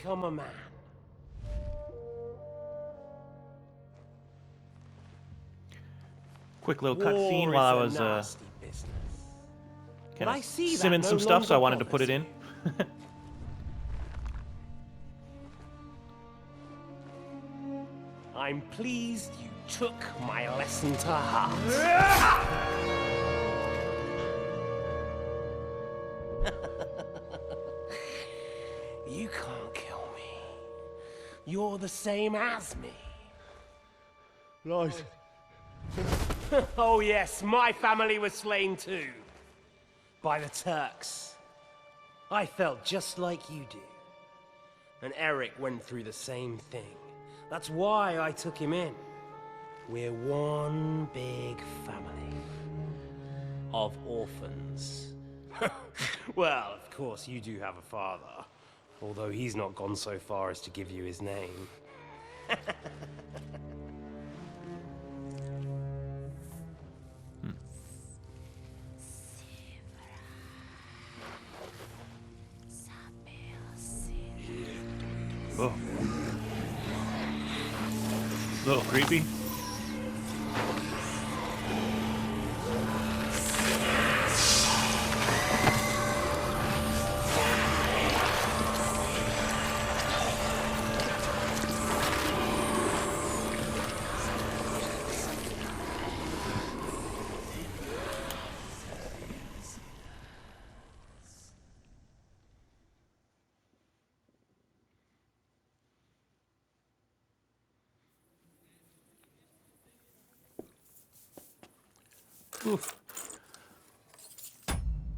become a man. Quick little cutscene War while I is was a nasty business. But kind I of see that simming no some stuff, so I longer wanted to put bothers it in. you. I'm pleased you took my lesson to heart. You can't kill me. You're the same as me. Right. Oh yes, my family was slain too. By the Turks. I felt just like you do. And Eric went through the same thing. That's why I took him in. We're one big family. Of orphans. Well, of course you do have a father. Although he's not gone so far as to give you his name. Oh. A little creepy. Oof. All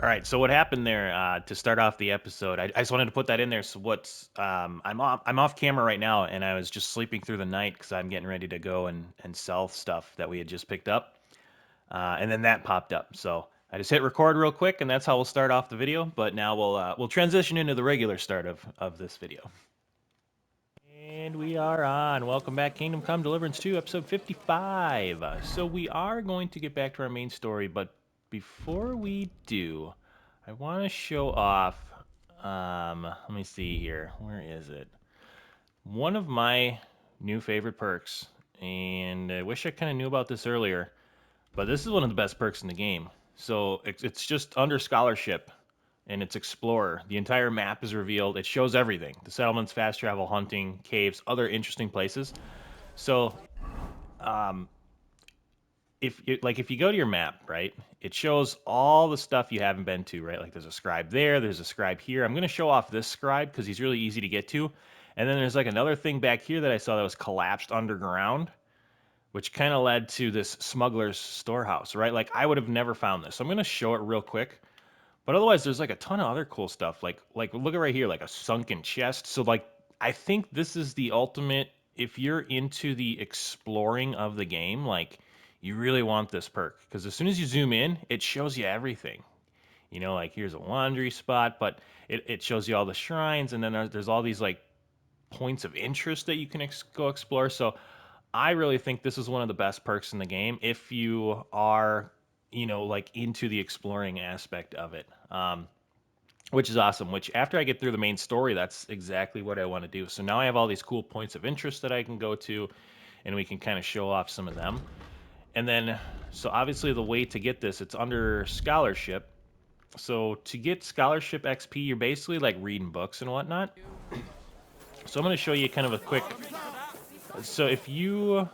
right, so what happened there to start off the episode? I just wanted to put that in there. So what's I'm off camera right now, and I was just sleeping through the night because I'm getting ready to go and sell stuff that we had just picked up, and then that popped up. So I just hit record real quick, and that's how we'll start off the video. But now we'll transition into the regular start of this video. And we are on. Welcome back, Kingdom Come Deliverance 2, episode 55. So we are going to get back to our main story, but before we do, I want to show off, let me see here. Where is it? One of my new favorite perks, and I wish I kind of knew about this earlier, but this is one of the best perks in the game. So it's just under scholarship, and it's Explorer. The entire map is revealed. It shows everything: the settlements, fast travel, hunting, caves, other interesting places. So, if you go to your map, right, it shows all the stuff you haven't been to, right? Like there's a scribe there, there's a scribe here. I'm gonna show off this scribe because he's really easy to get to. And then there's like another thing back here that I saw that was collapsed underground, which kind of led to this smuggler's storehouse, right? Like I would have never found this. So I'm gonna show it real quick. But otherwise, there's like a ton of other cool stuff. Like look at right here, like a sunken chest. So like I think this is the ultimate. If you're into the exploring of the game, like you really want this perk because as soon as you zoom in, it shows you everything. You know, like here's a laundry spot, but it shows you all the shrines, and then there's all these like points of interest that you can go explore. So I really think this is one of the best perks in the game if you are, like into the exploring aspect of it, which is awesome. Which after I get through the main story, that's exactly what I want to do. So now I have all these cool points of interest that I can go to, and we can kind of show off some of them. And then, so obviously the way to get this, it's under scholarship. So to get scholarship XP, you're basically like reading books and whatnot. So I'm going to show you kind of a quick. So if you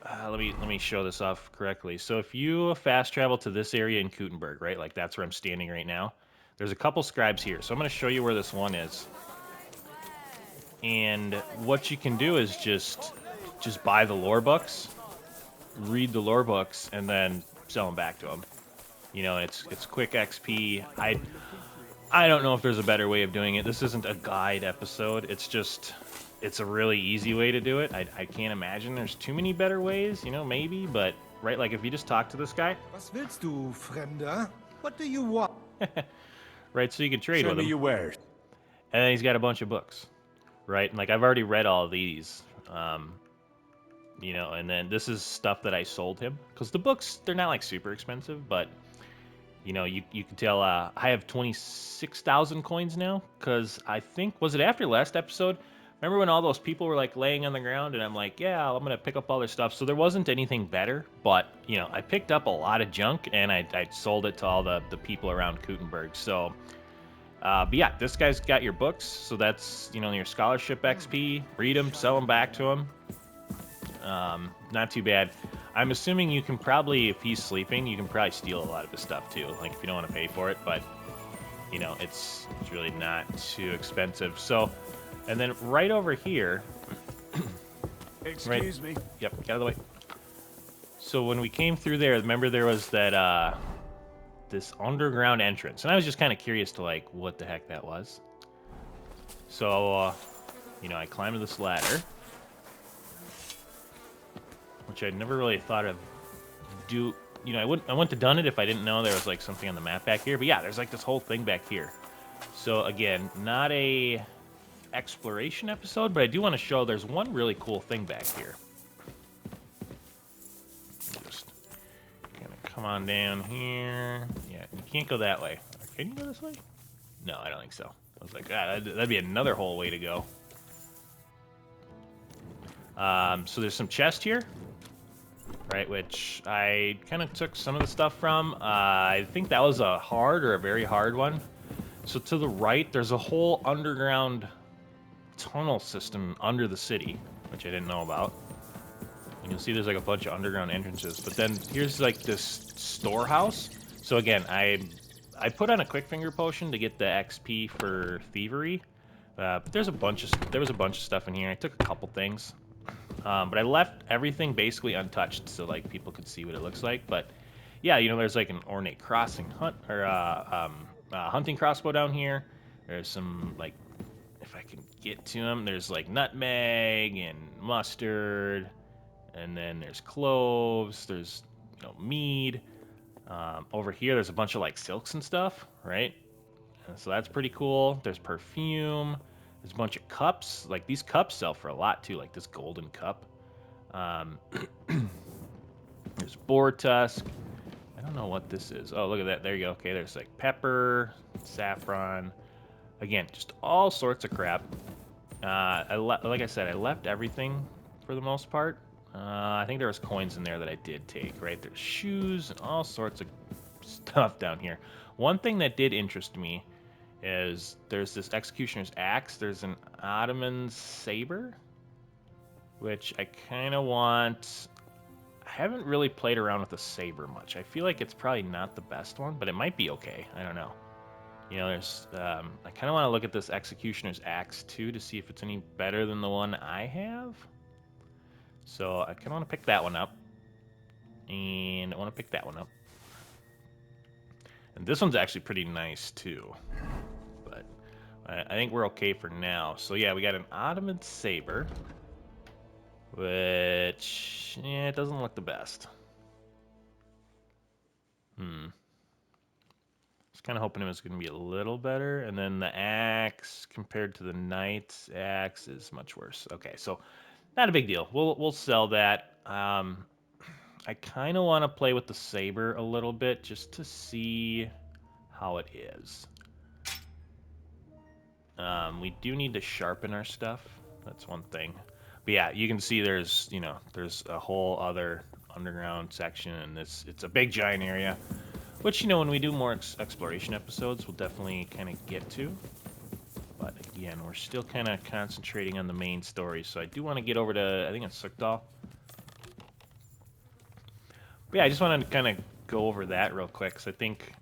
let me show this off correctly. So if you fast travel to this area in Kutenberg, right, like that's where I'm standing right now, there's a couple scribes here. So I'm going to show you where this one is. And what you can do is just buy the lore books, read the lore books, and then sell them back to them. You know, it's quick XP. I don't know if there's a better way of doing it. This isn't a guide episode. It's a really easy way to do it. I can't imagine there's too many better ways, maybe, but, right, like if you just talk to this guy. Was willst du, Fremder? What do you want? Right, so you can trade Show with me him. your wares. And then he's got a bunch of books, right? And, like, I've already read all of these, and then this is stuff that I sold him. Because the books, they're not, like, super expensive, but, You know, you can tell I have 26,000 coins now, because I think, was it after last episode? Remember when all those people were like laying on the ground and I'm like, yeah, I'm going to pick up all their stuff. So there wasn't anything better, but, you know, I picked up a lot of junk and I sold it to all the people around Kutenberg. So, but yeah, this guy's got your books. So that's, you know, your scholarship XP. Read them, sell them back to him. Not too bad. I'm assuming you can probably, if he's sleeping, you can probably steal a lot of his stuff too. Like if you don't want to pay for it, but you know, it's really not too expensive. So, and then right over here. Excuse me. Yep, get out of the way. So when we came through there, remember there was that this underground entrance, and I was just kind of curious to like what the heck that was. So, you know, I climbed this ladder, which I'd never really thought of do. You know, I wouldn't have done it if I didn't know there was like something on the map back here. But yeah, there's like this whole thing back here. So again, not a exploration episode, but I do want to show there's one really cool thing back here. Just kind of come on down here. Yeah, you can't go that way. Can you go this way? No, I don't think so. I was like, ah, that'd be another whole way to go. So there's some chest here, right, which I kind of took some of the stuff from. I think that was a hard or a very hard one. So to the right, there's a whole underground tunnel system under the city, which I didn't know about. And you'll see there's like a bunch of underground entrances. But then here's like this storehouse. So again, I put on a quick finger potion to get the XP for thievery. But there was a bunch of stuff in here. I took a couple things. But I left everything basically untouched so like people could see what it looks like. But yeah, you know, there's like an ornate crossing hunting crossbow down here. There's some like, if I can get to them, there's like nutmeg and mustard, and then there's cloves. There's, you know, mead. Over here, there's a bunch of like silks and stuff, right? And so that's pretty cool. There's perfume. There's a bunch of cups. Like, these cups sell for a lot, too. Like, this golden cup. There's boar tusk. I don't know what this is. Oh, look at that. There you go. Okay, there's, like, pepper, saffron. Again, just all sorts of crap. Like I said, I left everything for the most part. I think there was coins in there that I did take, right? There's shoes and all sorts of stuff down here. One thing that did interest me is there's this executioner's axe. There's an Ottoman saber, which I kind of want. I haven't really played around with the saber much. I feel like it's probably not the best one, but it might be okay. I don't know. You know, there's. I kind of want to look at this executioner's axe too to see if it's any better than the one I have. So I kind of want to pick that one up, and I want to pick that one up. And this one's actually pretty nice too. I think we're okay for now. So yeah, we got an Ottoman saber, which, yeah, it doesn't look the best. I was kind of hoping it was going to be a little better. And then the axe compared to the knight's axe is much worse. Okay, so not a big deal. We'll sell that. I kind of want to play with the saber a little bit just to see how it is. We do need to sharpen our stuff. That's one thing. But yeah, you can see there's, you know, there's a whole other underground section, and it's a big giant area, which, you know, when we do more exploration episodes, we'll definitely kind of get to. But again, we're still kind of concentrating on the main story, so I do want to get over to, I think it's Sukdal. But yeah, I just want to kind of go over that real quick, because I think,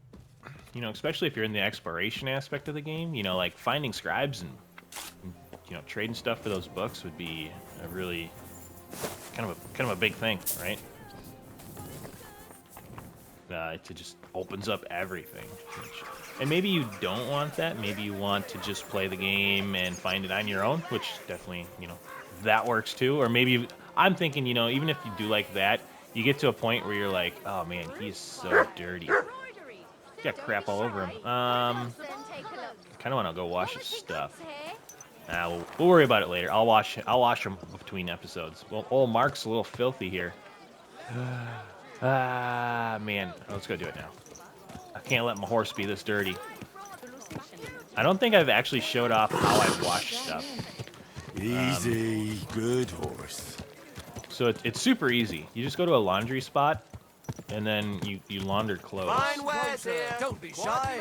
you know, especially if you're in the exploration aspect of the game, you know, like finding scribes and, you know, trading stuff for those books would be a really kind of a big thing, right? It just opens up everything. And maybe you don't want that. Maybe you want to just play the game and find it on your own, which definitely, you know, that works too. Or maybe I'm thinking, you know, even if you do like that, you get to a point where you're like, oh man, he is so dirty. He's got crap all over him. I kind of want to go wash his stuff. We'll worry about it later. I'll wash him between episodes. Well, old Mark's a little filthy here. Man, let's go do it now. I can't let my horse be this dirty. I don't think I've actually showed off how I wash stuff. Easy, good horse. So it's super easy. You just go to a laundry spot, and then you launder clothes. Fine wares here. Don't be shy.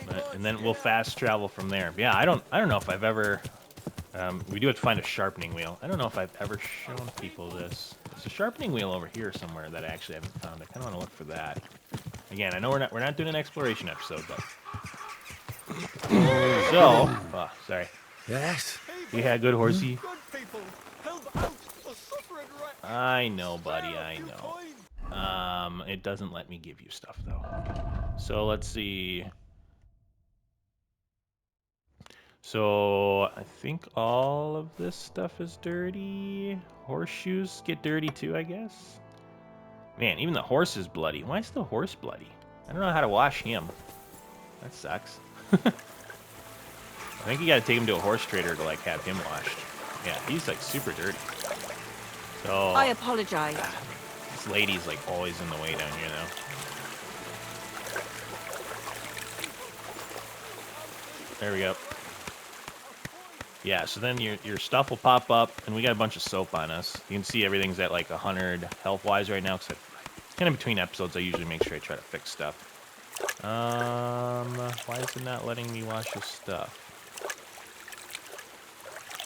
Right, and then we'll fast travel from there. But yeah, I don't know if I've ever. We do have to find a sharpening wheel. I don't know if I've ever shown people this. There's a sharpening wheel over here somewhere that I actually haven't found. I kind of want to look for that. Again, I know we're not doing an exploration episode, but so sorry. Yes. Yeah, good horsey. Good people, help out the suffering wretch. I know, buddy. I know. It doesn't let me give you stuff though. So let's see. So I think all of this stuff is dirty. Horseshoes get dirty too, I guess. Man, even the horse is bloody. Why is the horse bloody? I don't know how to wash him. That sucks. I think you gotta take him to a horse trader to like have him washed. Yeah, he's like super dirty. So I apologize. this lady's like always in the way down here though. There we go. Yeah, so then your stuff will pop up, and we got a bunch of soap on us. You can see everything's at like 100 health-wise right now, because kind of between episodes, I usually make sure I try to fix stuff. Why is it not letting me wash his stuff?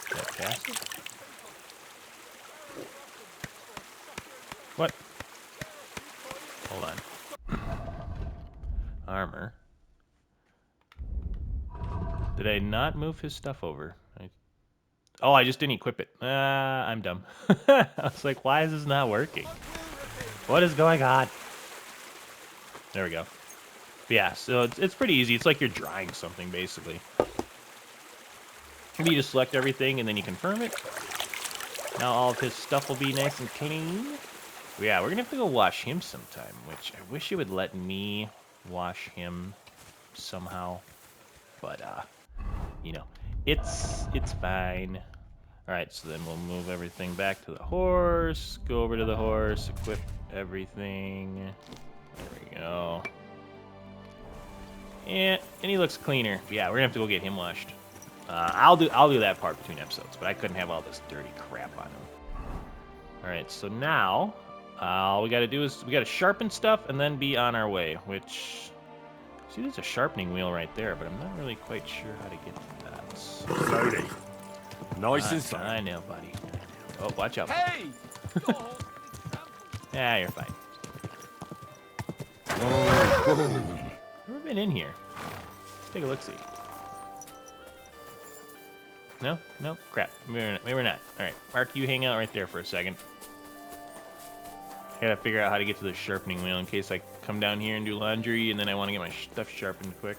Did I cast it? What? Hold on. Armor. Did I not move his stuff over? Oh, I just didn't equip it. I'm dumb. I was like, why is this not working? What is going on? There we go. But yeah, so it's pretty easy. It's like you're drying something, basically. You just select everything, and then you confirm it. Now all of his stuff will be nice and clean. But yeah, we're going to have to go wash him sometime, which I wish it would let me wash him somehow. But, you know, it's fine. All right, so then we'll move everything back to the horse, go over to the horse, equip everything. There we go. And he looks cleaner. Yeah, we're gonna have to go get him washed. I'll do that part between episodes, but I couldn't have all this dirty crap on him. All right, so now all we got to do is we got to sharpen stuff and then be on our way. Which, see, there's a sharpening wheel right there, but I'm not really quite sure how to get to that. Slowly. Nice and slow. I know, buddy. Oh, watch out. Hey! Yeah, you're fine. Never been in here. Let's take a look-see. No? No? Crap. Maybe we're not. Alright, Mark, you hang out right there for a second. I gotta figure out how to get to the sharpening wheel in case I come down here and do laundry and then I want to get my stuff sharpened quick.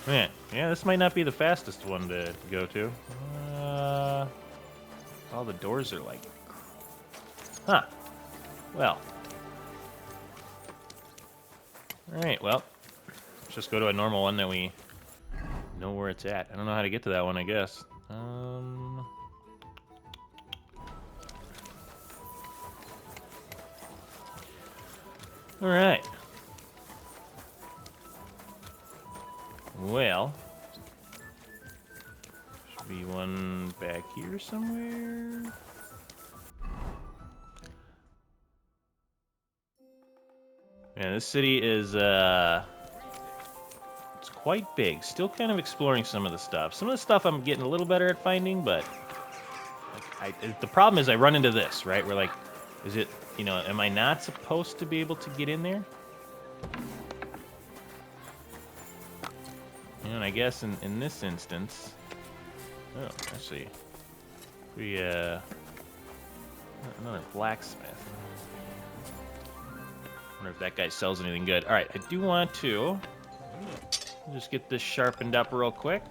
Man, yeah, this might not be the fastest one to go to. All the doors are like... Huh. Well. Alright, well. Let's just go to a normal one that we know where it's at. I don't know how to get to that one, I guess. Alright. Well, should be one back here somewhere. Yeah, this city is, it's quite big. Still kind of exploring some of the stuff. Some of the stuff I'm getting a little better at finding, but the problem is I run into this, right? Where, like, is it, you know, am I not supposed to be able to get in there? And I guess in this instance, oh, actually, we another blacksmith. Wonder if that guy sells anything good. All right, I do want to just get this sharpened up real quick.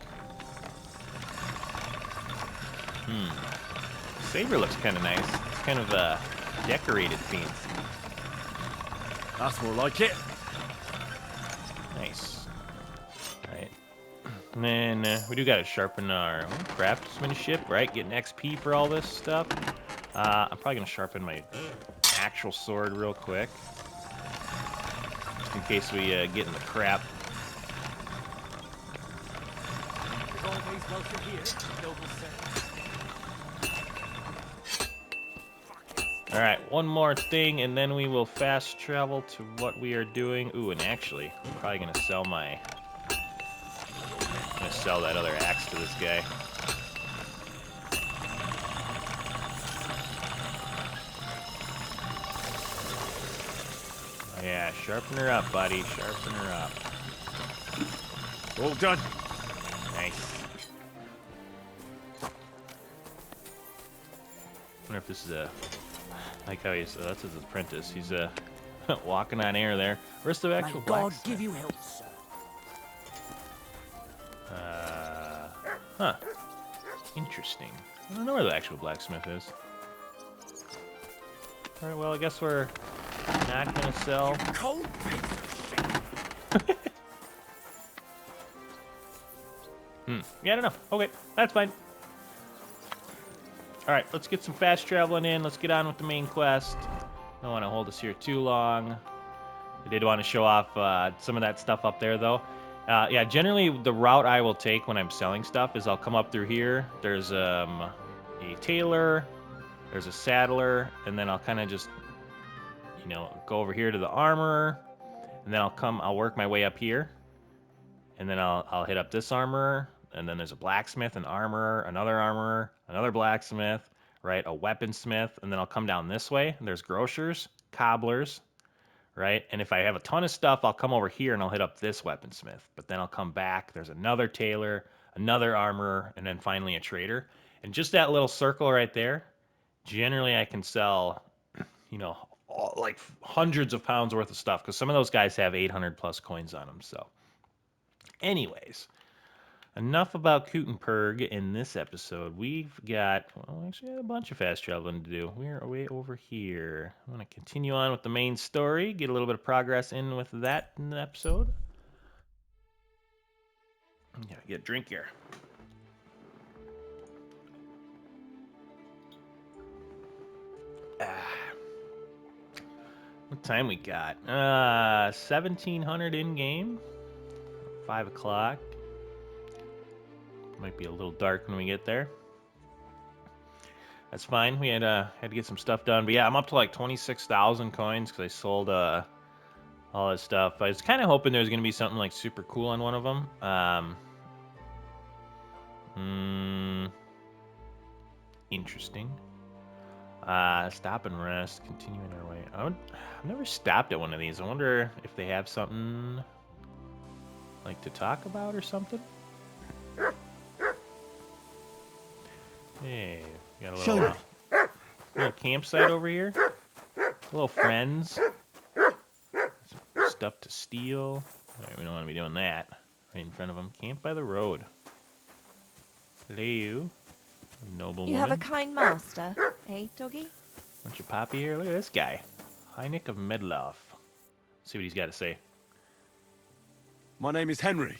Saber looks kind of nice. It's kind of decorated fancy. That's more like it. Nice. And then we do got to sharpen our craftsmanship, right? Getting XP for all this stuff. I'm probably going to sharpen my actual sword real quick. Just in case we get in the crap. Always welcome here, noble sir. Alright, one more thing, and then we will fast travel to what we are doing. Ooh, and actually, I'm probably going to sell my... I'm going to sell that other axe to this guy. Yeah, sharpen her up, buddy. Sharpen her up. All done. Nice. Wonder if this is a... like how he's... that's his apprentice. He's walking on air there. Where's the actual God blacksmith? give you help, sir. Huh. Interesting. I don't know where the actual blacksmith is. Alright, well, I guess we're not gonna sell. Cold piece of shit. Yeah, I don't know. Okay, that's fine. Alright, let's get some fast traveling in. Let's get on with the main quest. Don't want to hold us here too long. I did want to show off some of that stuff up there, though. Yeah, generally the route I will take when I'm selling stuff is I'll come up through here. There's a tailor, there's a saddler, and then I'll kind of just, you know, go over here to the armorer, and then I'll work my way up here, and then I'll hit up this armorer, and then there's a blacksmith, an armorer, another blacksmith, right, a weaponsmith, and then I'll come down this way, and there's grocers, cobblers, right? And if I have a ton of stuff, I'll come over here and I'll hit up this weaponsmith. But then I'll come back, there's another tailor, another armorer, and then finally a trader. And just that little circle right there, generally I can sell, you know, like hundreds of pounds worth of stuff, because some of those guys have 800 plus coins on them. So anyways, enough about Coot and Perg in this episode. We've got, well, actually a bunch of fast traveling to do. We're way over here. I'm going to continue on with the main story, get a little bit of progress in with that in the episode. Yeah, get a drink here. What time we got? 1700 in game. 5 o'clock. Might be a little dark when we get there. That's fine. We had to get some stuff done. But yeah, I'm up to like 26,000 coins because I sold all this stuff. I was kind of hoping there was going to be something like super cool on one of them. Interesting. Stop and rest. Continuing our way. I've never stopped at one of these. I wonder if they have something like to talk about or something. Hey, we got a little campsite over here. Little friends. Some stuff to steal. All right, we don't want to be doing that. Right in front of them. Camp by the road. Hello, noble You woman. have a kind master, eh, doggy? Bunch of poppy here. Look at this guy. Heineck of Medloff. See what he's got to say. My name is Henry,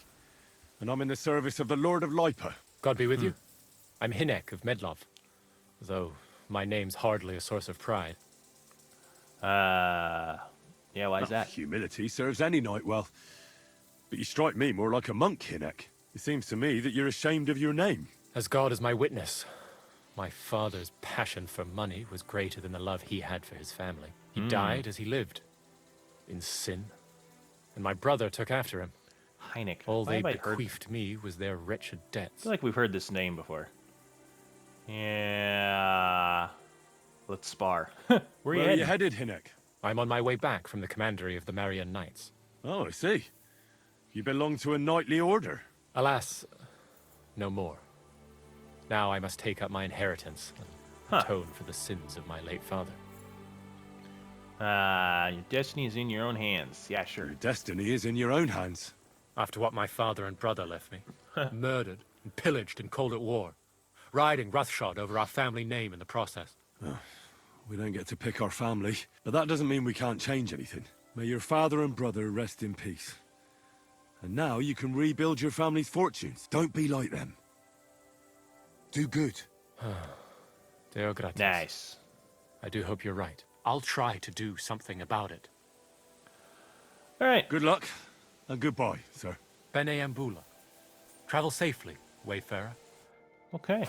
and I'm in the service of the Lord of Lipa. God be with you. I'm Hinek of Medlov, though my name's hardly a source of pride. Yeah, why is that? Humility serves any knight well. But you strike me more like a monk, Hinek. It seems to me that you're ashamed of your name. As God is my witness, my father's passion for money was greater than the love he had for his family. He died as he lived, in sin, and my brother took after him. Heineck. All Why they have I heard? bequeathed me was their wretched I debts. feel like we've heard this name before. Yeah. Let's spar. Where Where you are you headed? headed, Hinek? I'm on my way back from the commandery of the Marian Knights. Oh, I see. You belong to a knightly order. Alas, no more. Now I must take up my inheritance and atone for the sins of my late father. Your destiny is in your own hands. Yeah, sure. Your destiny is in your own hands. After what my father and brother left me, murdered and pillaged and called at war, riding roughshod over our family name in the process. We don't get to pick our family, but that doesn't mean we can't change anything. May your father and brother rest in peace. And now you can rebuild your family's fortunes. Don't be like them. Do good. Deo gratis. Nice. I do hope you're right. I'll try to do something about it. All right. Good luck, and goodbye, sir. Bene Ambula. Travel safely, wayfarer. Okay.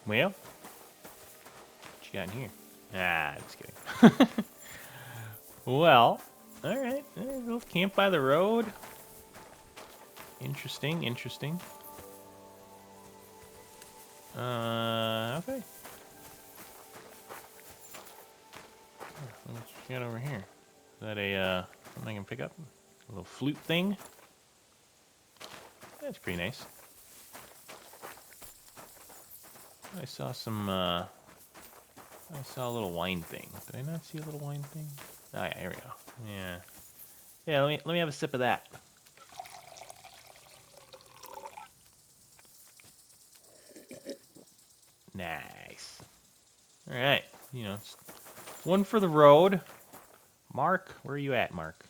Well, what you got in here? Ah, just kidding. Well, all right. We'll camp by the road. Interesting, interesting. Okay. What you got over here? Is that a, something I can pick up? A little flute thing? That's pretty nice. I saw some, I saw a little wine thing. Did I not see a little wine thing? Oh yeah, here we go. Yeah. Yeah, let me have a sip of that. Nice. All right, you know, one for the road. Mark, where are you at, Mark?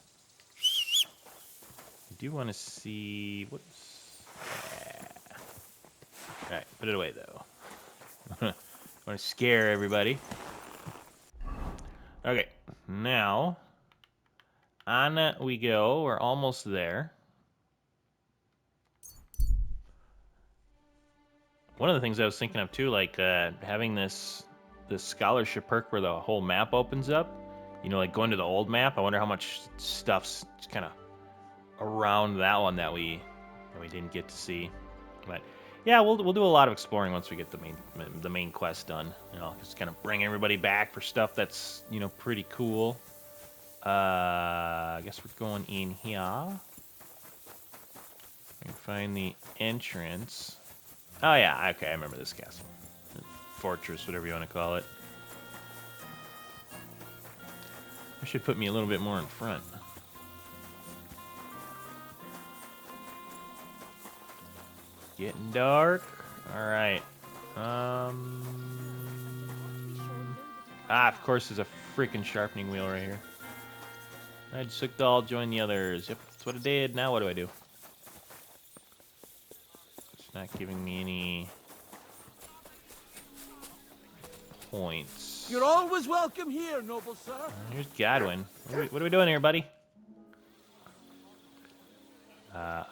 I do want to see what's. All right, put it away though. I want to scare everybody. Okay, now on we go. We're almost there. One of the things I was thinking of too, like having this scholarship perk where the whole map opens up. You know, like going to the old map. I wonder how much stuff's kind of around that one that we didn't get to see. But yeah, we'll do a lot of exploring once we get the main quest done. You know, just kind of bring everybody back for stuff that's, you know, pretty cool. I guess we're going in here. I can find the entrance. Oh yeah, okay, I remember this castle. Fortress, whatever you want to call it. I should put me a little bit more in front. Getting dark. All right. Of course, there's a freaking sharpening wheel right here. I just took all, join the others. Yep, that's what I did. Now what do I do? It's not giving me any points. You're always welcome here, noble sir. Here's Godwin. What are we doing here, buddy?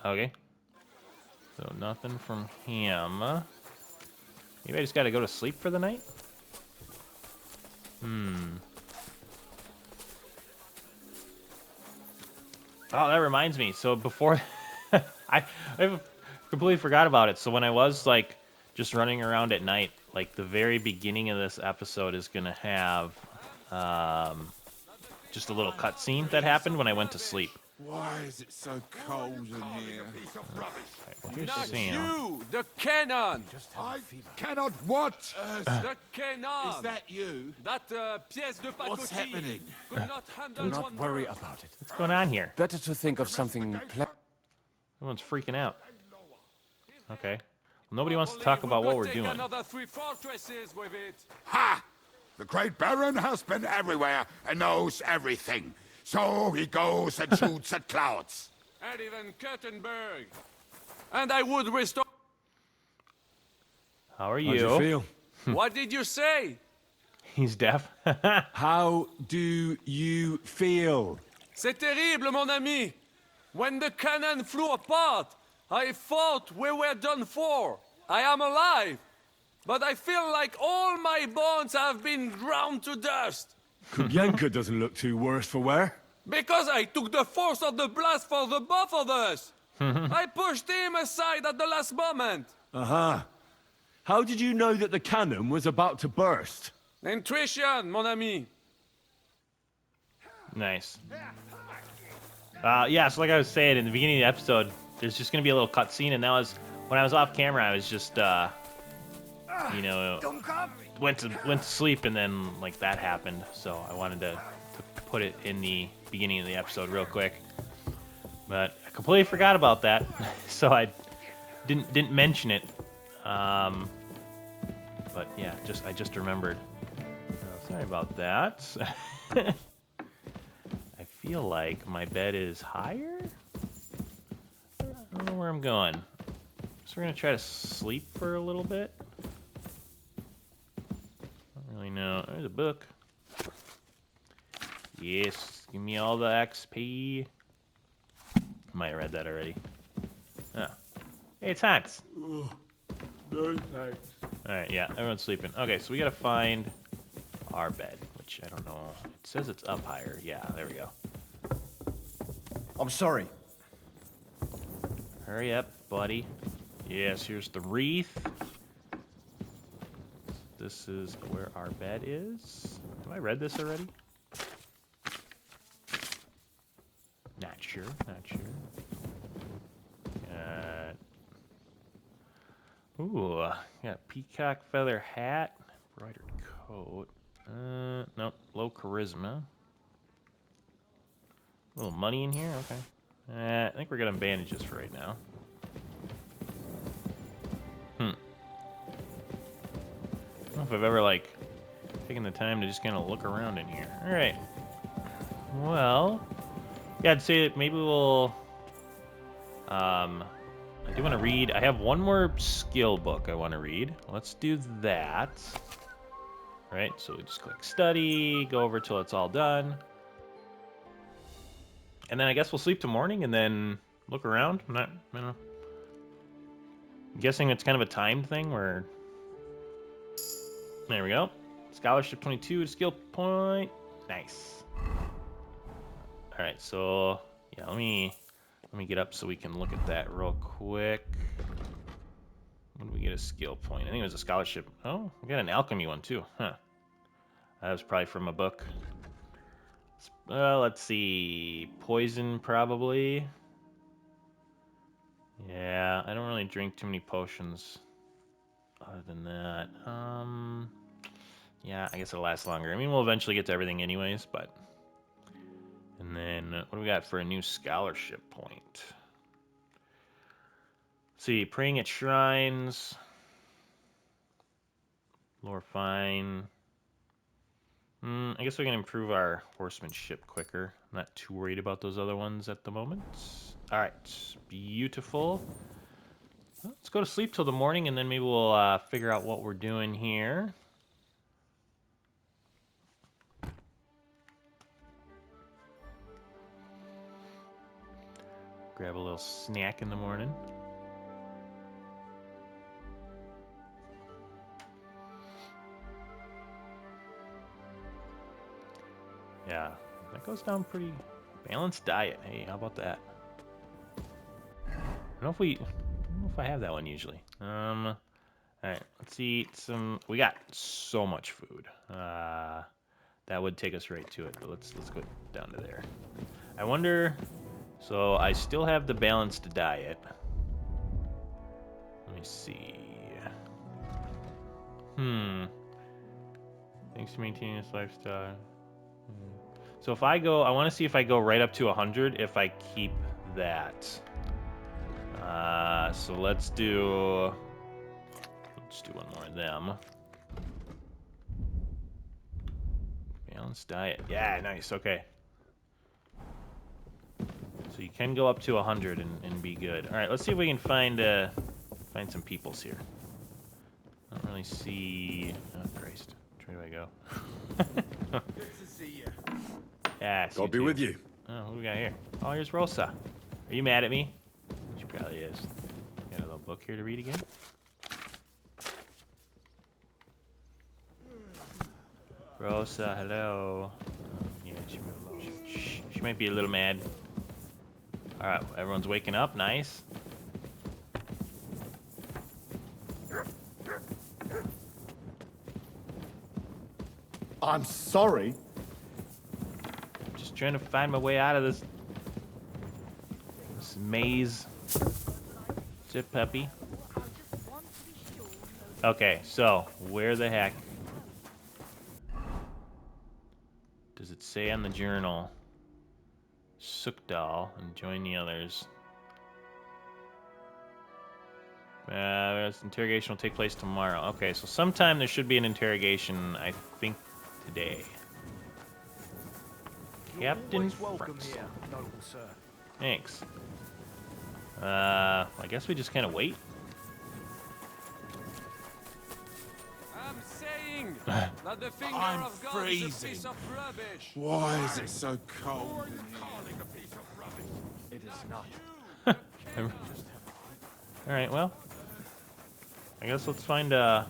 Okay. So nothing from him. Maybe I just gotta go to sleep for the night? Oh, that reminds me. So before... I completely forgot about it. So when I was, like, just running around at night, like, the very beginning of this episode is gonna have... just a little cutscene that happened when I went to sleep. Why is it so cold in here? Well, here's Not Sam. you, the cannon. I cannot what? The cannon. Is that you? That pièce de pacotille What's happening? could not handle Do not one worry burst. about it. What's going on here? Better to think of something Everyone's freaking out. Okay. Well, nobody wants to talk about what we're doing. Another 3 fortresses with it. Ha! The great Baron has been everywhere and knows everything. So he goes and shoots at clouds. And even Kurtenberg. And I would restore... How are How do you feel? What did you say? He's deaf. How do you feel? C'est terrible, mon ami. When the cannon flew apart, I thought we were done for. I am alive. But I feel like all my bones have been ground to dust. Kubyanka doesn't look too worse for wear. Because I took the force of the blast for the both of us. I pushed him aside at the last moment. Uh-huh. How did you know that the cannon was about to burst? Intuition, mon ami. Nice. Yeah, so like I was saying in the beginning of the episode, there's just going to be a little cutscene, and that was when I was off camera. I was just, you know, went to sleep, and then like that happened. So I wanted to put it in the beginning of the episode real quick, but I completely forgot about that, so I didn't mention it. But yeah, I just remembered. Oh, sorry about that. I feel like my bed is higher. don't know where I'm going. So we're gonna try to sleep for a little bit. Don't really know. There's a book. Yes, give me all the XP. Might have read that already. Oh. Hey, it's Hans. Alright, yeah, everyone's sleeping. Okay, so we gotta find our bed, which I don't know. It says it's up higher. Yeah, there we go. I'm sorry. Hurry up, buddy. Yes, here's the wreath. This is where our bed is. Have I read this already? Not sure, not sure. Ooh, got peacock feather hat, embroidered coat. Nope, low charisma. A little money in here, okay. I think we're gonna bandages for right now. I don't know if I've ever, like, taken the time to just kind of look around in here. Alright. Well, yeah, I'd say that maybe we'll, I do want to read. I have one more skill book I want to read. Let's do that. Right, so we just click study, go over till it's all done. And then I guess we'll sleep till morning and then look around. I'm not, I don't know. I'm guessing it's kind of a timed thing where... There we go. Scholarship 22 skill point. Nice. Alright, so yeah, let me get up so we can look at that real quick. When do we get a skill point? I think it was a scholarship. Oh, we got an alchemy one too. Huh. That was probably from a book. Let's see. Poison, probably. Yeah, I don't really drink too many potions. Other than that, yeah, I guess it'll last longer. I mean, we'll eventually get to everything anyways, but. And then, what do we got for a new scholarship point? Let's see, praying at shrines. Lore fine. I guess we can improve our horsemanship quicker. I'm not too worried about those other ones at the moment. All right, beautiful. Well, let's go to sleep till the morning, and then maybe we'll figure out what we're doing here. Grab a little snack in the morning. Yeah, that goes down pretty balanced diet. Hey, how about that? I don't know if I have that one usually. All right, let's eat some. We got so much food. That would take us right to it, but let's go down to there. I wonder. So I still have the balanced diet. Let me see. Thanks for maintaining this lifestyle. So if I go, I want to see if I go right up to 100 if I keep that. So let's do one more of them. Balanced diet. Yeah, nice. Okay. So you can go up to 100 and be good. All right, let's see if we can find some peoples here. I don't really see. Oh Christ, which way do I go? Good to see you. Yeah, God be with you. Oh, what do we got here? Oh, here's Rosa. Are you mad at me? She probably is. Got a little book here to read again. Rosa, hello. Yeah, she might be a little mad. All right, everyone's waking up. Nice. I'm sorry. Just trying to find my way out of this maze. Zip puppy. Okay, so where the heck does it say on the journal? Sukdal and join the others. This interrogation will take place tomorrow. Okay, so sometime there should be an interrogation, I think today. Captain Frost. Welcome here, noble sir. Thanks. I guess we just kind of wait. I'm saying that the finger I'm of God is a piece freezing. of rubbish. Why is it so cold? It is not. All right, well, I guess let's find. Can I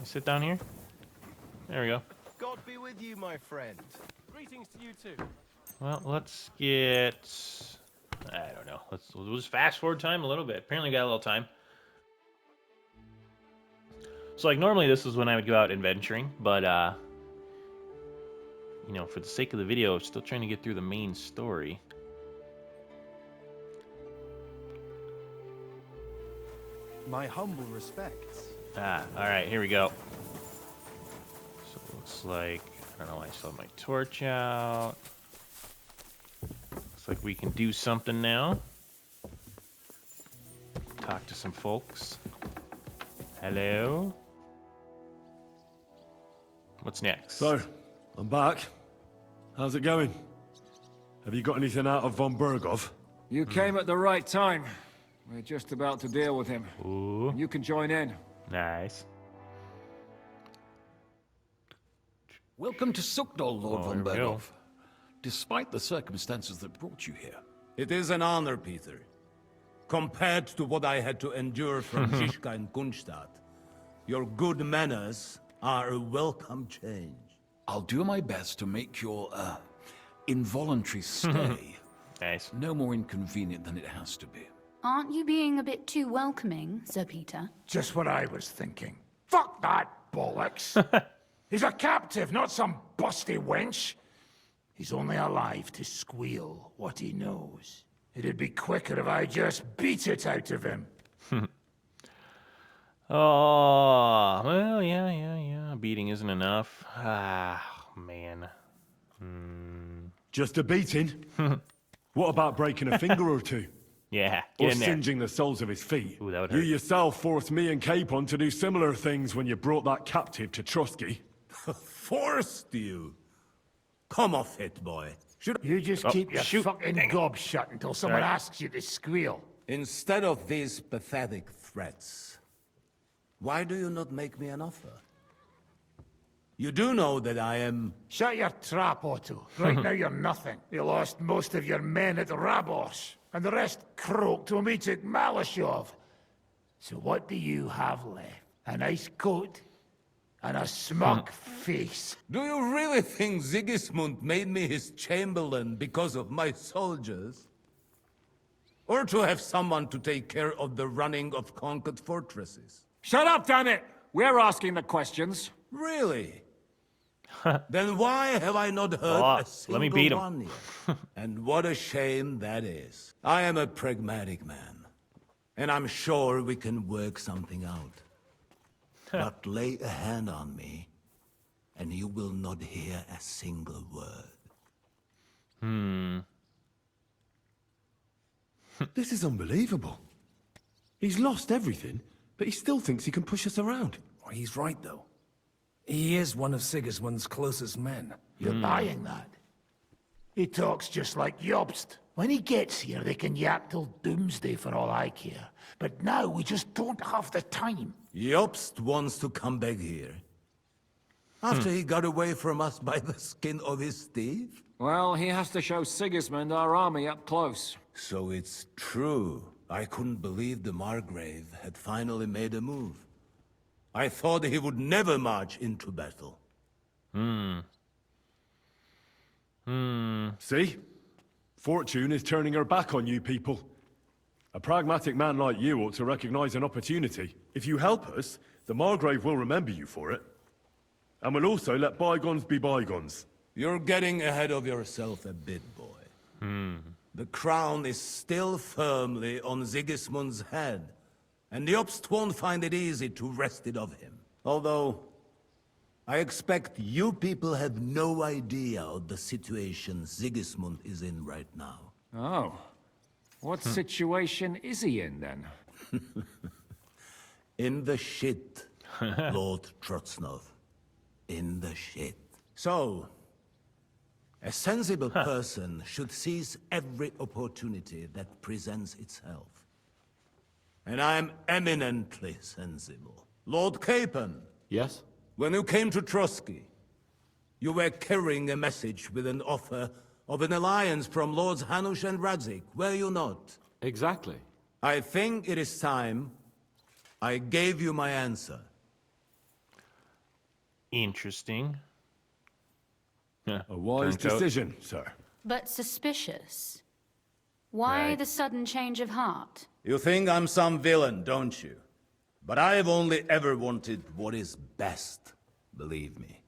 sit down here? There we go. God be with you, my friend. Greetings to you too. Well, let's get. I don't know. We'll just fast forward time a little bit. Apparently, we got a little time. So, like, normally this is when I would go out adventuring, but you know, for the sake of the video, I'm still trying to get through the main story. My humble respects. All right, here we go. So it looks like, I don't know why I still have my torch out. Looks like we can do something now. Talk to some folks. Hello? What's next? So, I'm back. How's it going? Have you got anything out of von Bergov? You came at the right time. We're just about to deal with him. Ooh, You can join in. nice. Welcome to Sukdal, Lord von here we go. Bergov. Despite the circumstances that brought you here. It is an honor, Peter. Compared to what I had to endure from Zizka and Kunstadt, your good manners are a welcome change. I'll do my best to make your, involuntary stay Nice. no more inconvenient than it has to be. Aren't you being a bit too welcoming, Sir Peter? Just what I was thinking. Fuck that bollocks. He's a captive, not some busty wench. He's only alive to squeal what he knows. It'd be quicker if I just beat it out of him. Oh, well, yeah. Beating isn't enough. Ah, man. Just a beating? What about breaking a finger or two? Yeah, Or get in there. singeing the soles of his feet? Ooh, that would You hurt. yourself forced me and Capon to do similar things when you brought that captive to Trusky. Forced you? Come off it, boy. You just keep your shoot. fucking Dang it. gob shut until someone Right. asks you to squeal. Instead of these pathetic threats, why do you not make me an offer? You do know that I am... Shut your trap, Otto. Right now you're nothing. You lost most of your men at Rabos, and the rest croaked when we took Malashov. So what do you have left? A nice coat? And a smug face? Do you really think Sigismund made me his chamberlain because of my soldiers? Or to have someone to take care of the running of conquered fortresses? Shut up, damn it! We're asking the questions. Really? Then why have I not heard Oh, a single let me beat him. one yet? And what a shame that is. I am a pragmatic man, and I'm sure we can work something out. But lay a hand on me, and you will not hear a single word. This is unbelievable. He's lost everything, but he still thinks he can push us around. Well, he's right, though. He is one of Sigismund's closest men. You're buying that? He talks just like Jobst. When he gets here, they can yap till doomsday for all I care. But now we just don't have the time. Jobst wants to come back here. After he got away from us by the skin of his teeth? Well, he has to show Sigismund our army up close. So it's true. I couldn't believe the Margrave had finally made a move. I thought he would never march into battle. See? Fortune is turning her back on you people. A pragmatic man like you ought to recognize an opportunity. If you help us, the Margrave will remember you for it. And will also let bygones be bygones. You're getting ahead of yourself a bit, boy. The crown is still firmly on Sigismund's head, and Jobst won't find it easy to wrest it of him. Although, I expect you people have no idea of the situation Sigismund is in right now. Oh. What situation is he in, then? In the shit, Lord Trotznov. In the shit. So, A sensible person should seize every opportunity that presents itself. And I am eminently sensible. Lord Capon, Yes? when you came to Trotsky, you were carrying a message with an offer of an alliance from Lords Hanush and Radzik, were you not? Exactly. I think it is time I gave you my answer. Interesting. Yeah. A wise Turncoat. decision, sir. But suspicious. Why Right. the sudden change of heart? You think I'm some villain, don't you? But I have only ever wanted what is best, believe me.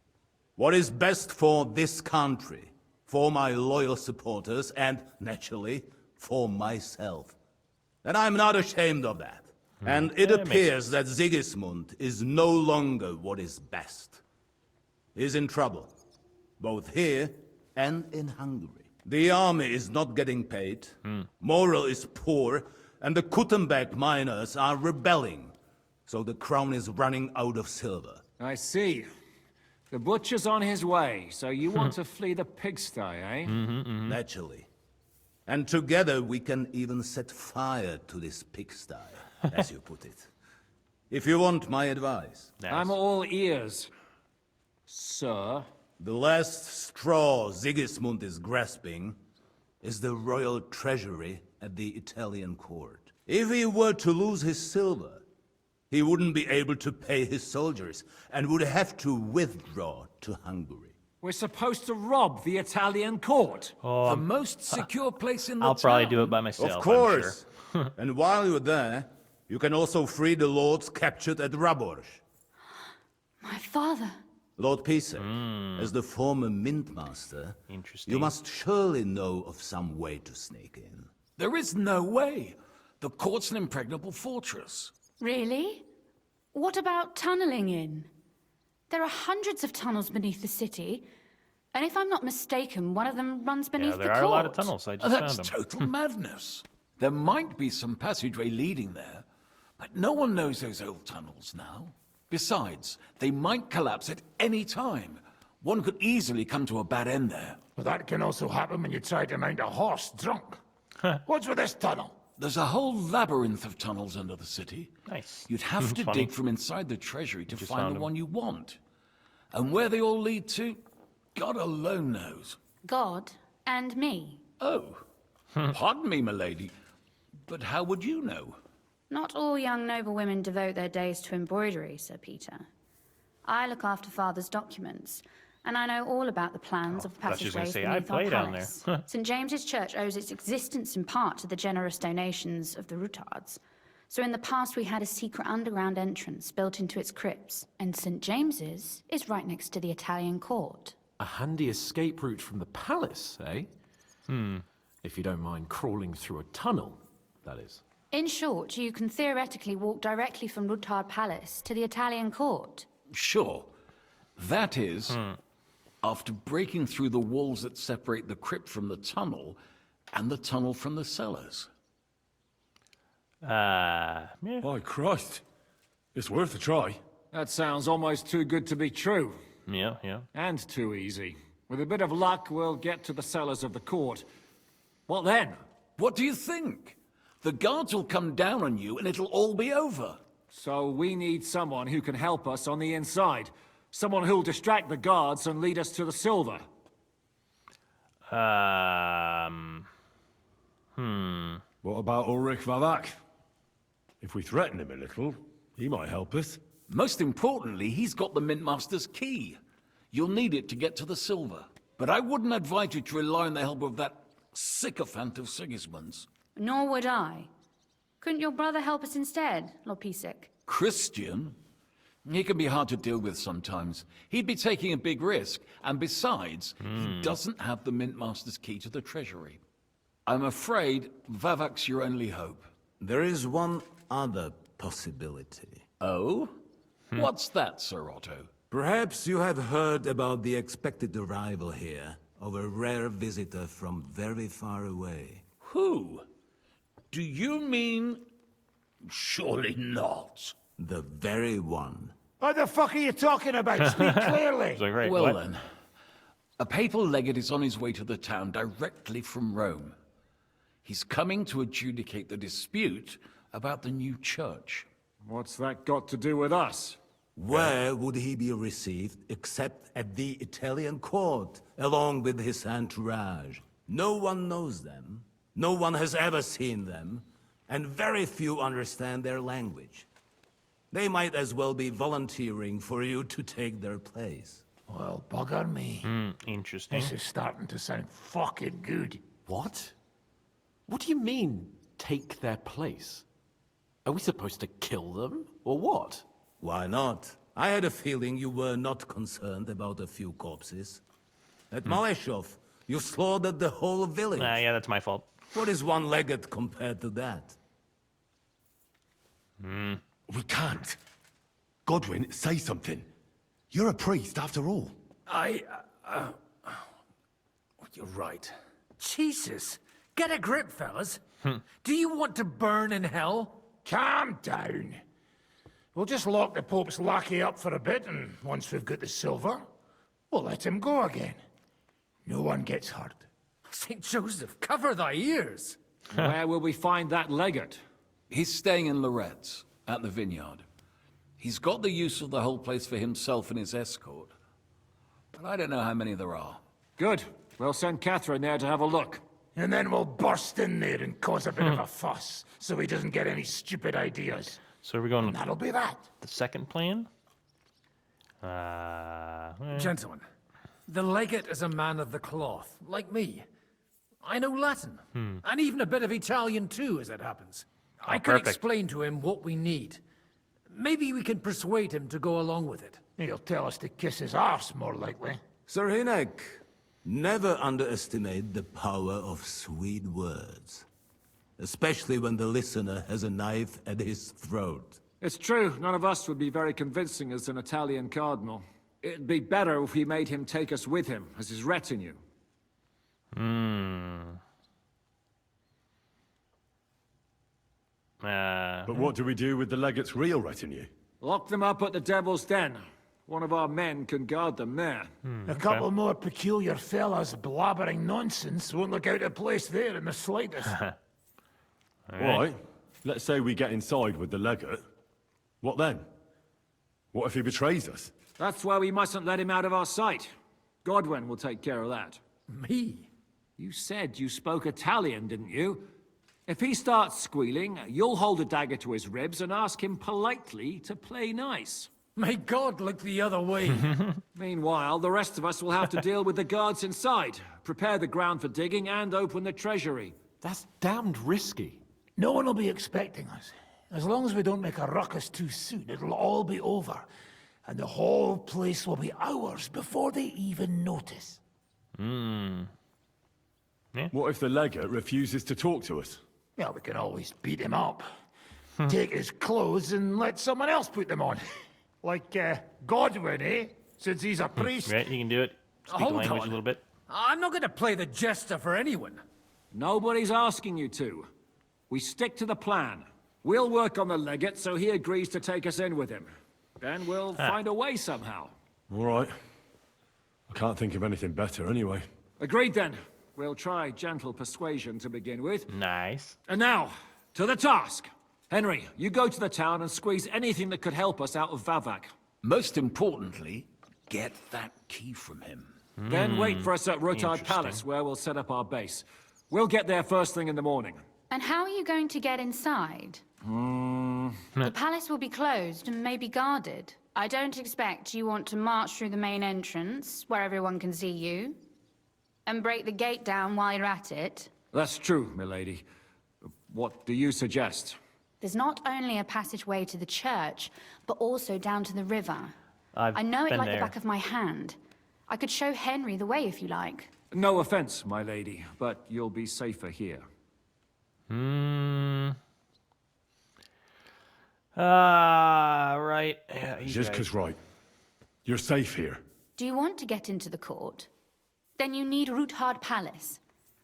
What is best for this country, for my loyal supporters, and, naturally, for myself. And I'm not ashamed of that. And it Yeah, makes appears that Sigismund is no longer what is best. He's in trouble, both here and in Hungary. The army is not getting paid, morale is poor, and the Kuttenberg miners are rebelling. So the crown is running out of silver. I see. The butcher's on his way, so you want to flee the pigsty, eh? Naturally. And together we can even set fire to this pigsty, as you put it. If you want my advice. I'm all ears. Sir? The last straw Sigismund is grasping is the royal treasury at the Italian court. If he were to lose his silver, he wouldn't be able to pay his soldiers and would have to withdraw to Hungary. We're supposed to rob the Italian court. The most secure place in the I'll probably town. do it by myself. Of I'm course. sure. And while you're there, you can also free the lords captured at Raborsch. My father. Lord Piesek, as the former mint master, Interesting. you must surely know of some way to sneak in. There is no way. The court's an impregnable fortress. Really? What about tunneling in? There are hundreds of tunnels beneath the city, and if I'm not mistaken, one of them runs beneath Yeah, the there court. are a lot of tunnels. I just That's found them. total madness. There might be some passageway leading there, but no one knows those old tunnels now. Besides, they might collapse at any time. One could easily come to a bad end there. But that can also happen when you try to mount a horse drunk. What's with this tunnel? There's a whole labyrinth of tunnels under the city. Nice. You'd have to Funny. dig from inside the treasury to Just find found the 'em. one you want. And where they all lead to, God alone knows. God and me. Oh, pardon me, milady, but how would you know? Not all young noble women devote their days to embroidery, Sir Peter. I look after father's documents, and I know all about the plans of thought she was gonna passageways say, I beneath our play down there. palace. St. James's Church owes its existence in part to the generous donations of the Rutards. So in the past we had a secret underground entrance built into its crypts, and St. James's is right next to the Italian court. A handy escape route from the palace, eh? If you don't mind crawling through a tunnel, that is. In short, you can theoretically walk directly from Rutard Palace to the Italian court. Sure. That is, after breaking through the walls that separate the crypt from the tunnel, and the tunnel from the cellars. Yeah. My Christ. It's worth a try. That sounds almost too good to be true. Yeah, yeah. And too easy. With a bit of luck, we'll get to the cellars of the court. What then? What do you think? The guards will come down on you and it'll all be over. So we need someone who can help us on the inside. Someone who'll distract the guards and lead us to the silver. What about Ulrich Vavak? If we threaten him a little, he might help us. Most importantly, he's got the Mint Master's key. You'll need it to get to the silver. But I wouldn't advise you to rely on the help of that sycophant of Sigismund's. Nor would I. Couldn't your brother help us instead, Lord Piesek? Christian? He can be hard to deal with sometimes. He'd be taking a big risk, and besides, he doesn't have the Mint Master's key to the treasury. I'm afraid Vavak's your only hope. There is one other possibility. Oh? What's that, Sir Otto? Perhaps you have heard about the expected arrival here of a rare visitor from very far away. Who? Do you mean... Surely not. The very one. What the fuck are you talking about? Speak clearly. It's like, right, Well what? then, A papal legate is on his way to the town directly from Rome. He's coming to adjudicate the dispute about the new church. What's that got to do with us? Where would he be received except at the Italian court, along with his entourage? No one knows them, no one has ever seen them, and very few understand their language. They might as well be volunteering for you to take their place. Well, bugger me. Interesting. This is starting to sound fucking good. What? What do you mean, take their place? Are we supposed to kill them, or what? Why not? I had a feeling you were not concerned about a few corpses. At Malashov, you slaughtered the whole village. Yeah, that's my fault. What is one legate compared to that? We can't. Godwin, say something. You're a priest, after all. You're right. Jesus! Get a grip, fellas. Do you want to burn in hell? Calm down. We'll just lock the Pope's lackey up for a bit, and once we've got the silver, we'll let him go again. No one gets hurt. St. Joseph, cover thy ears! Where will we find that legate? He's staying in Loretz, at the vineyard. He's got the use of the whole place for himself and his escort. But I don't know how many there are. Good. We'll send Catherine there to have a look. And then we'll burst in there and cause a bit of a fuss, so he doesn't get any stupid ideas. So we're going And that'll be that. the second plan? Gentlemen, the legate is a man of the cloth, like me. I know Latin, and even a bit of Italian too, as it happens. I can perfect. explain to him what we need. Maybe we can persuade him to go along with it. He'll tell us to kiss his arse, more likely. Sir Hinek, never underestimate the power of sweet words. Especially when the listener has a knife at his throat. It's true, none of us would be very convincing as an Italian cardinal. It'd be better if we made him take us with him, as his retinue. But what do we do with the legate's real retinue? Lock them up at the Devil's Den. One of our men can guard them there. A couple more peculiar fellas blabbering nonsense won't look out of place there in the slightest. Right. Let's say we get inside with the legate. What then? What if he betrays us? That's why we mustn't let him out of our sight. Godwin will take care of that. Me? You said you spoke Italian, didn't you? If he starts squealing, you'll hold a dagger to his ribs and ask him politely to play nice. May God look the other way. Meanwhile, the rest of us will have to deal with the guards inside, prepare the ground for digging, and open the treasury. That's damned risky. No one will be expecting us. As long as we don't make a ruckus too soon, it'll all be over. And the whole place will be ours before they even notice. What if the legate refuses to talk to us? Well, we can always beat him up. Take his clothes and let someone else put them on. Like, Godwin, eh? Since he's a priest. Right, you can do it. Speak the Hold language on. a little bit. I'm not going to play the jester for anyone. Nobody's asking you to. We stick to the plan. We'll work on the legate so he agrees to take us in with him. Then we'll find a way somehow. All right. I can't think of anything better anyway. Agreed then. We'll try gentle persuasion to begin with. Nice. And now, to the task. Henry, you go to the town and squeeze anything that could help us out of Vavak. Most importantly, get that key from him. Then wait for us at Rotard Interesting. Palace, where we'll set up our base. We'll get there first thing in the morning. And how are you going to get inside? The palace will be closed and maybe guarded. I don't expect you want to march through the main entrance, where everyone can see you, and break the gate down while you're at it. That's true, milady. What do you suggest? There's not only a passageway to the church, but also down to the river. I've I know it been like there. the back of my hand. I could show Henry the way if you like. No offense, my lady, but you'll be safer here. Right. Yeah, you guys- Zizka's right. You're safe here. Do you want to get into the court? Then you need Roothard Palace.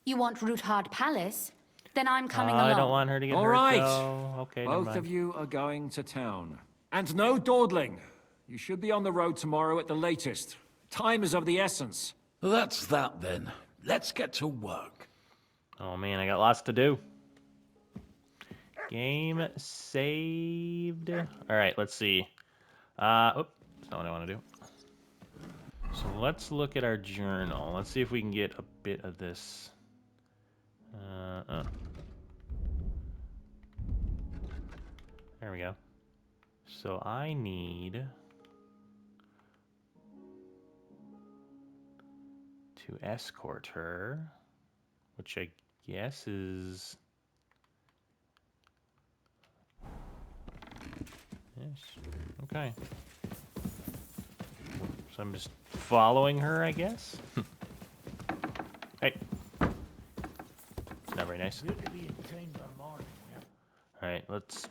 You want Roothard Palace? Then I'm coming along. I don't want her to get All hurt, right. though. Okay, never Both mind. of you are going to town. And no dawdling. You should be on the road tomorrow at the latest. Time is of the essence. That's that then. Let's get to work. Oh man, I got lots to do. Game saved. All right, let's see. That's not what I want to do. So let's look at our journal. Let's see if we can get a bit of this. There we go. So I need to escort her, which I guess is... Yes. Okay. So I'm just following her, I guess. Hey. It's not very nice. All right, let's...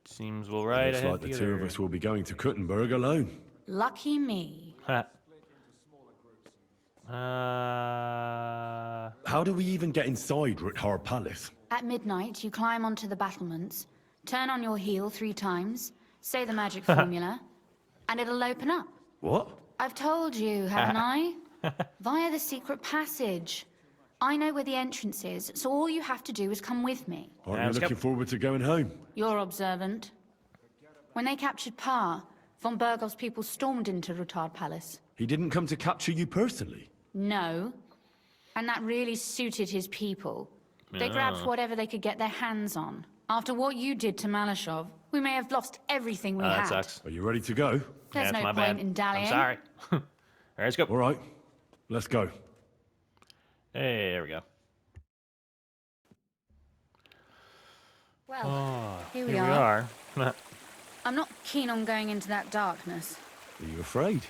Seems we'll ride Looks ahead like the together. two of us will be going to Kuttenberg alone. Lucky me. How do we even get inside Ruthar Palace? At midnight, you climb onto the battlements, turn on your heel 3 times, say the magic formula, and it'll open up. What? I've told you, haven't I? Via the secret passage. I know where the entrance is, so all you have to do is come with me. Aren't you looking forward to going home? You're observant. When they captured Pa, von Bergov's people stormed into Ruthar Palace. He didn't come to capture you personally? No. And that really suited his people. They grabbed whatever they could get their hands on. After what you did to Malashov, we may have lost everything we had. That sucks. Are you ready to go? There's no my point bad. in dallying. I'm sorry. All right, let's go. All right, let's go. Hey, there we go. Well, here we Here are. we are. I'm not keen on going into that darkness. Are you afraid?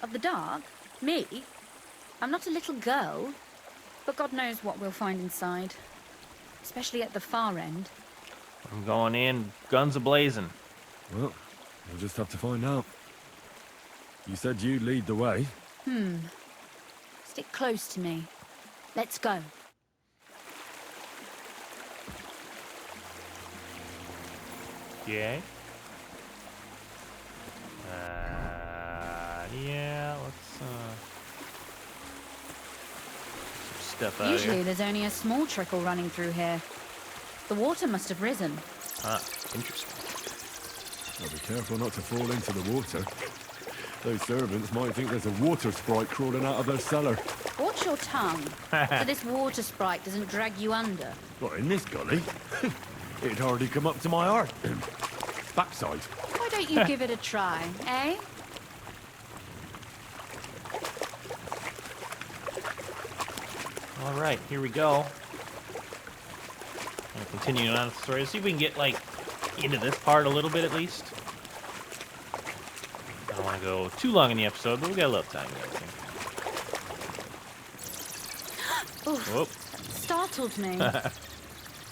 Of the dark? Me? I'm not a little girl. But God knows what we'll find inside. Especially at the far end. I'm going in, guns a-blazing. Well, we'll just have to find out. You said you'd lead the way. Stick close to me. Let's go. Okay. Yeah, let's some stuff out Usually here. there's only a small trickle running through here. The water must have risen. Ah, interesting. Well, be careful not to fall into the water. Those servants might think there's a water sprite crawling out of their cellar. Watch your tongue, so this water sprite doesn't drag you under. What, in this gully? It'd hardly come up to my heart. Backside. Why don't you give it a try, eh? All right, here we go. Gonna continue on with the story. Let's see if we can get, like, into this part a little bit at least. I don't want to go too long in the episode, but we got a little time there, I think. Oof, Whoop. startled me.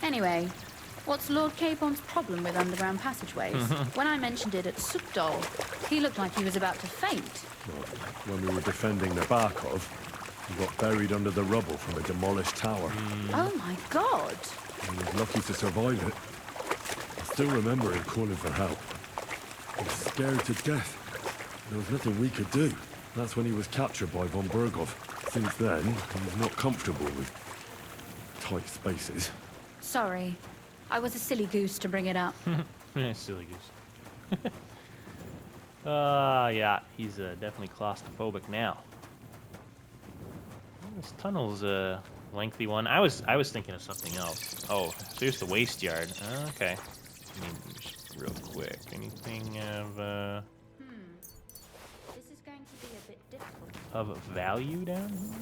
Anyway, what's Lord Capon's problem with underground passageways? When I mentioned it at Sukdol, he looked like he was about to faint. Well, when we were defending the Barkov, he got buried under the rubble from a demolished tower. Oh my god! He was lucky to survive it. I still remember him calling for help. He was scared to death. There was nothing we could do. That's when he was captured by von Bergov. Since then, he was not comfortable with tight spaces. Sorry. I was a silly goose to bring it up. Silly goose. Yeah, he's definitely claustrophobic now. This tunnel's a lengthy one. I was thinking of something else. Oh, so here's the waste yard. Okay. I mean, just real quick. Anything of This is going to be a bit difficult. of value down here?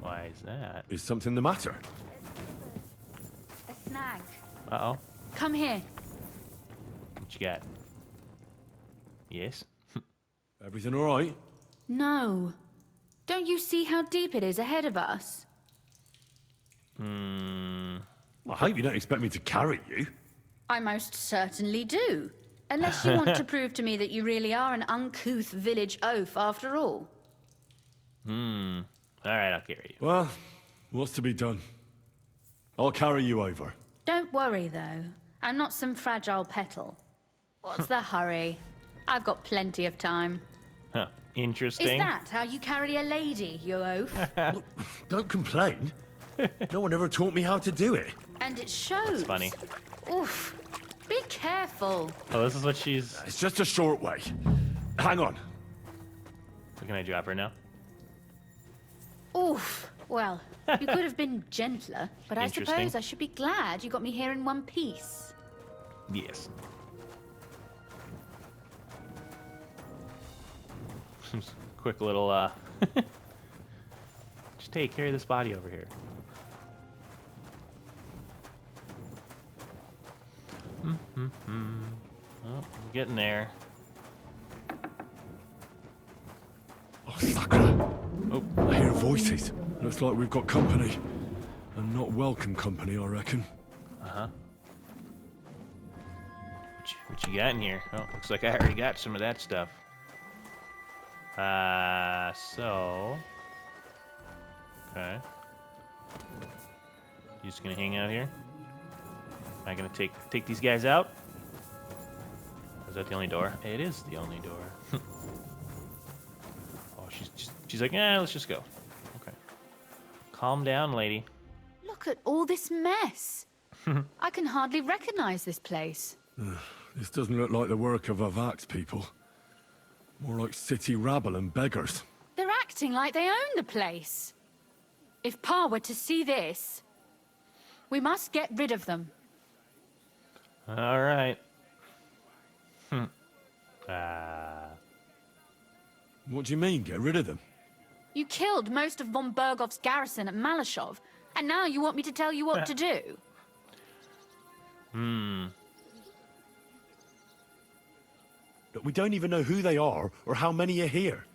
Why is that? Is something the matter? A snag. Uh-oh. Come here. What you got? Yes? Everything all right? No. Don't you see how deep it is ahead of us? I hope you don't expect me to carry you. I most certainly do. Unless you want to prove to me that you really are an uncouth village oaf after all. All right, I'll carry you. Well, what's to be done? I'll carry you over. Don't worry, though. I'm not some fragile petal. What's the hurry? I've got plenty of time. Huh. Interesting. Is that how you carry a lady, you oaf? Don't complain. No one ever taught me how to do it. And it shows. That's funny. Oof. Be careful. Oh, this is what she's... It's just a short way. Hang on. So can I drop her now? Oof. Well, you could have been gentler, but I Interesting. suppose I should be glad you got me here in one piece. Yes. Quick little, just hey, carry this body over here. Oh, I'm getting there. Oh, Sakura. Oh, I hear voices. Looks like we've got company. And not welcome company, I reckon. Uh-huh. What you got in here? Oh, looks like I already got some of that stuff. So... Okay. You just gonna hang out here? Am I gonna take these guys out? Is that the only door? It is the only door. Oh, she's like, yeah, let's just go. Okay. Calm down, lady. Look at all this mess. I can hardly recognize this place. This doesn't look like the work of Avak's people. More like city rabble and beggars. They're acting like they own the place. If Pa were to see this, we must get rid of them. All right. What do you mean, get rid of them? You killed most of von Bergov's garrison at Malashov, and now you want me to tell you what to do? Look, we don't even know who they are or how many are here.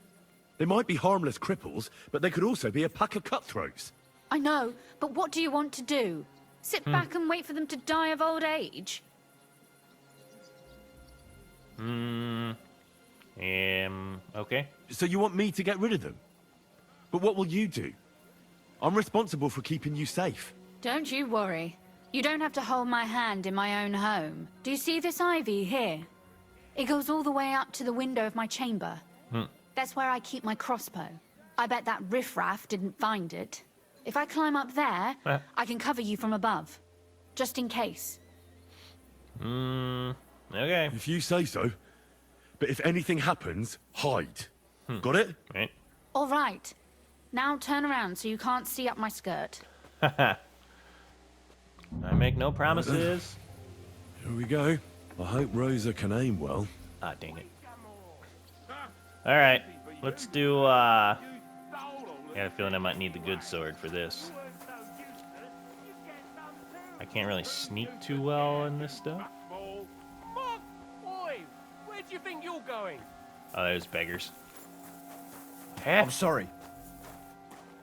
They might be harmless cripples, but they could also be a pack of cutthroats. I know, but what do you want to do? Sit back and wait for them to die of old age? Okay. So you want me to get rid of them? But what will you do? I'm responsible for keeping you safe. Don't you worry. You don't have to hold my hand in my own home. Do you see this ivy here? It goes all the way up to the window of my chamber. That's where I keep my crossbow. I bet that riffraff didn't find it. If I climb up there, I can cover you from above. Just in case. Okay. If you say so. But if anything happens, hide. Got it? Right. All right. Now turn around so you can't see up my skirt. I make no promises. Here we go. I hope Rosa can aim well. Ah, dang it. Alright, let's do, I got a feeling I might need the good sword for this. I can't really sneak too well in this stuff. Oi, where do you think you're going? Oh, there's beggars. I'm sorry.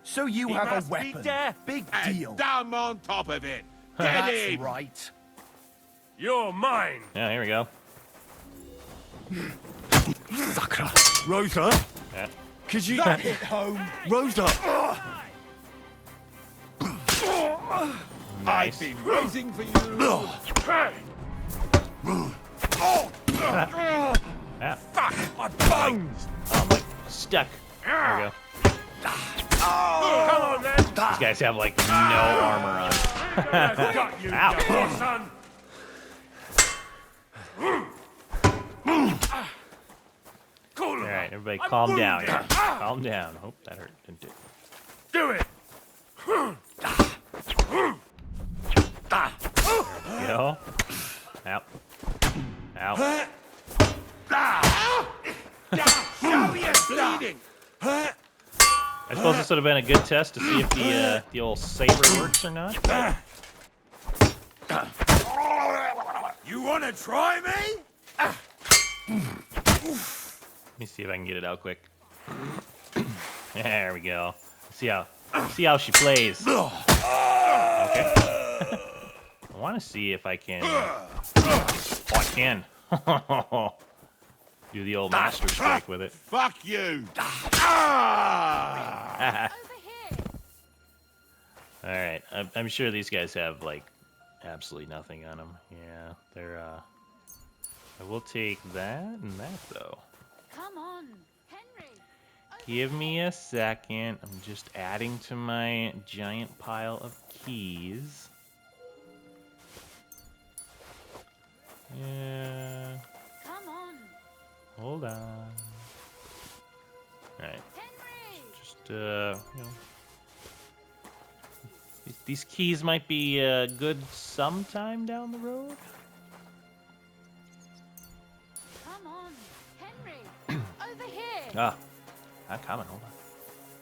So you He have must a be weapon. deaf. Big And deal. damn on top of it. That's Get him! right. You're mine. Yeah, here we go. Sakura! Rosa! Yeah. Could you... That hit home. Rosa! Nice. I've been waiting for you. Ah. Fuck my bones! Oh, my... Stuck. There we go. Come on then. These guys have, like, no armor on. Got you, Ow. young son. Cool. Alright, everybody calm down. Calm down. Hope that hurt. Didn't it? Do it. There we go. Ow. Ow. Show you bleeding! I suppose this would have been a good test to see if the old saber works or not. But You wanna try me? let me see if I can get it out quick. There we go. See how she plays. Okay. I want to see if I can. Oh, I can. Do the old master strike with it. Fuck you! All right, I'm sure these guys have like absolutely nothing on them. Yeah, they're. I will take that and that though. Come on, Henry. Give me a second. I'm just adding to my giant pile of keys. Yeah. Come on. Hold on. Alright. Henry! Just, you know. These keys might be good sometime down the road. Come on. Henry! Over here! Ah. I'm coming, hold on.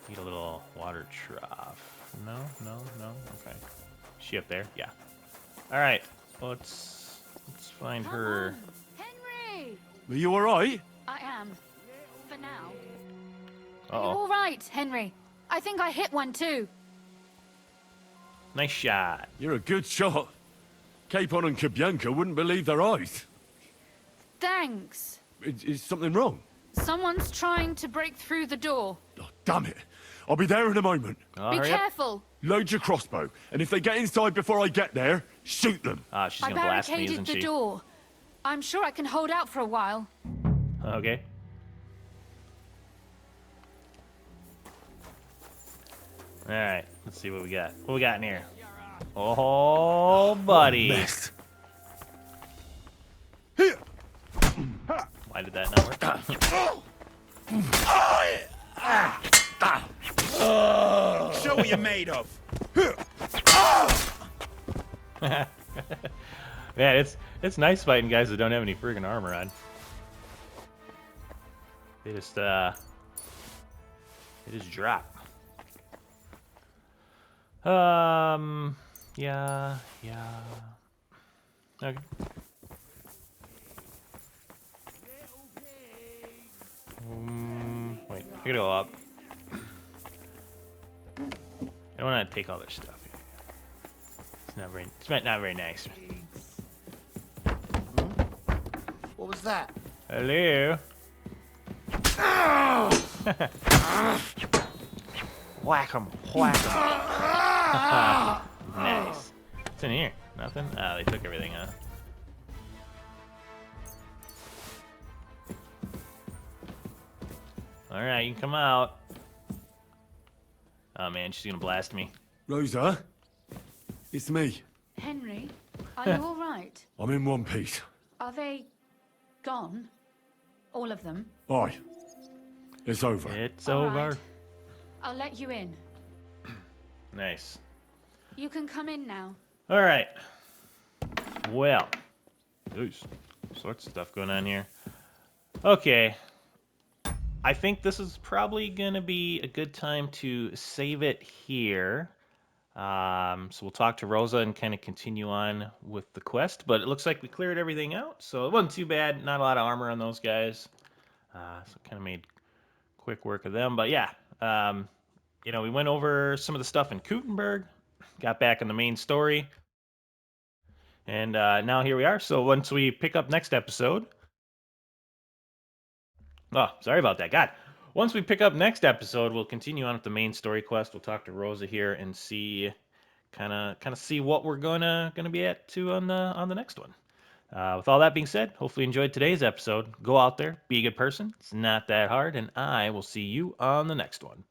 Need a little water trough. No? Okay. Is she up there? Yeah. Alright. Let's find her. On. Henry! Are you alright? I am. For now. Uh Are you oh. all right, Henry? I think I hit one too. Nice shot. You're a good shot. Capon and Kabianka wouldn't believe their eyes. Thanks. Is something wrong? Someone's trying to break through the door. Oh, damn it. I'll be there in a moment. Oh, Be hurry up. careful. Load your crossbow, and if they get inside before I get there, shoot them. Ah, she's I gonna blast me, barricaded isn't the she? door. I'm sure I can hold out for a while. Okay. Alright, let's see what we got. What we got in here? Oh, buddy. Mess. Why did that not work? Show what you're made of. Man, it's nice fighting guys that don't have any friggin' armor on. They just drop. Yeah. Okay. Wait, I gotta go up. I don't want to take all their stuff. It's not very nice. What was that? Hello. Whack 'em. Nice. What's in here? Nothing? Ah, they took everything, huh? Alright, you can come out. Oh man, she's gonna blast me. Rosa, it's me. Henry, are you all right? I'm in one piece. Are they gone? All of them? Aye. It's over. It's All over. right. I'll let you in. Nice. You can come in now. Alright. Well. There's all sorts of stuff going on here. Okay. I think this is probably going to be a good time to save it here. So we'll talk to Rosa and kind of continue on with the quest. But it looks like we cleared everything out, so it wasn't too bad. Not a lot of armor on those guys. So kind of made quick work of them. But yeah, we went over some of the stuff in Kuttenberg. Got back in the main story. And now here we are. So once we pick up next episode... Oh, sorry about that. God. Once we pick up next episode, we'll continue on with the main story quest. We'll talk to Rosa here and see, kind of see what we're gonna be at to on the next one. With all that being said, hopefully you enjoyed today's episode. Go out there, be a good person. It's not that hard, and I will see you on the next one.